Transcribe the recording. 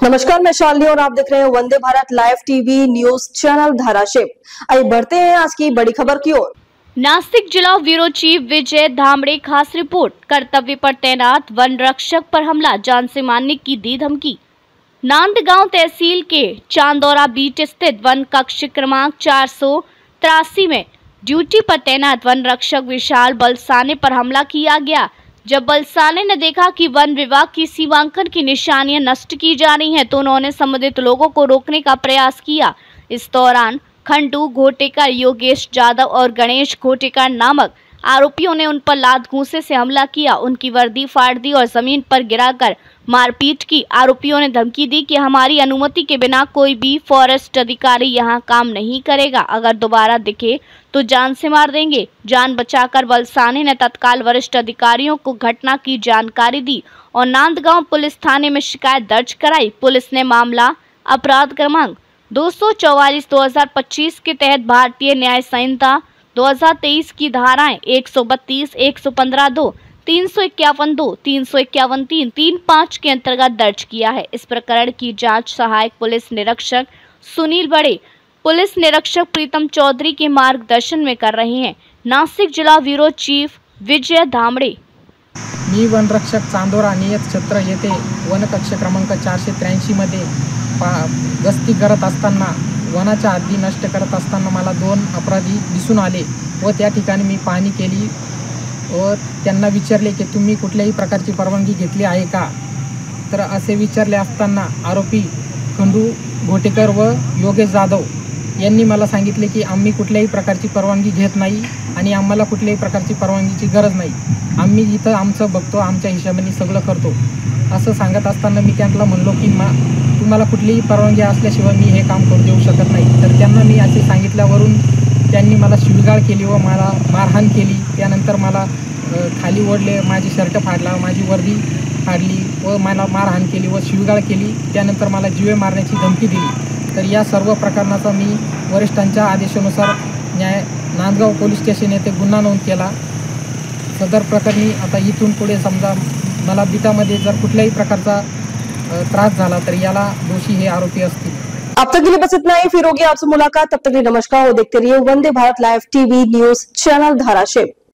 नमस्कार, मैं शालिनी और आप देख रहे हैं Vande Bharat live TV news channel Dharashiv. आइए बढ़ते हैं आज की बड़ी खबर की ओर। नासिक जिला ब्यूरो चीफ विजय धामड़े खास रिपोर्ट। कर्तव्य पर तैनात वन रक्षक पर हमला, जान से मारने की दी धमकी। नांदगांव तहसील के चांदौरा बीट स्थित वन कक्ष क्रमांक 483 में ड्यूटी पर तैनात वन रक्षक विशाल बलसाने पर हमला किया गया। जब बलसाने ने देखा कि वन विभाग की सीमांकन की निशानियां नष्ट की जा रही हैं, तो उन्होंने संबंधित लोगों को रोकने का प्रयास किया। इस दौरान खंडू घोटेकर, योगेश यादव और गणेश घोटेकर नामक आरोपियों ने उन पर लात घूंसे से हमला किया, उनकी वर्दी फाड़ दी और जमीन पर गिराकर मारपीट की। आरोपियों ने धमकी दी कि हमारी अनुमति के बिना कोई भी फॉरेस्ट अधिकारी यहां काम नहीं करेगा, अगर दोबारा दिखे तो जान से मार देंगे। जान बचाकर बलसाने ने तत्काल वरिष्ठ अधिकारियों को घटना की जानकारी दी और नांदगांव पुलिस थाने में शिकायत दर्ज कराई। पुलिस ने मामला अपराध क्रमांक 244/2025 के तहत भारतीय न्याय संहिता 2023 की धाराएं 132, 115(2), 351(2), 351(3), 35 के अंतर्गत दर्ज किया है। इस प्रकरण की जांच सहायक पुलिस निरीक्षक सुनील बड़े, पुलिस निरीक्षक प्रीतम चौधरी के मार्गदर्शन में कर रहे हैं। नासिक जिला ब्यूरो चीफ विजय धामड़े। मी वनरक्षक चांदोरा नियत क्षेत्र येथे वनकक्ष क्रमांक 483 मध्ये गस्ती करत असताना वनाच्या हद्दी नष्ट करत असताना मला 2 अपराधी दिसून आले व त्या ठिकाणी मी पाहणी केली व त्यांना विचारले की तुम्ही कुठल्याही प्रकारची परवानगी घेतली आहे का। तर असे विचारले असताना आरोपी खंडू घोटेकर व योगेश जाधव यांनी मला सांगितले की आम्ही कुठल्याही प्रकारची परवानगी घेत नाही आणि आम्हाला कुठल्याही प्रकारची परवानगीची गरज नाही, आम्ही इथं आमचं बघतो, आमच्या हिशोबाने सगळं करतो असं सांगत असताना मी त्यांना म्हणलो की तुम्हाला कुठलीही परवानगी असल्याशिवाय मी हे काम करू देऊ शकत नाही। तर त्यांना मी असे सांगितल्यावरून त्यांनी मला शिवीगाळ केली व मला मारहाण केली। त्यानंतर मला खाली ओढले, माझी शर्ट फाडला, माझी वर्दी फाडली व मला मारहाण केली व शिवीगाळ केली। त्यानंतर मला जीवे मारण्याची धमकी दिली। तर या सर्व प्रकरणाचा मी वरिष्ठांच्या आदेशानुसार नांदगाव पोलीस स्टेशन येथे गुन्हा नोंद केला। सदर प्रकरणी आता इथून पुढे समजा मला बिटामध्ये जर कुठल्याही प्रकारचा त्रास झाला तर याला दोषी हे आरोपी असतील। अब तक के लिए बस इतना ही, फिर होगी आपसे मुलाकात। तब तक के लिए नमस्कार और देखते रहिए Vande Bharat live TV news channel Dharashiv.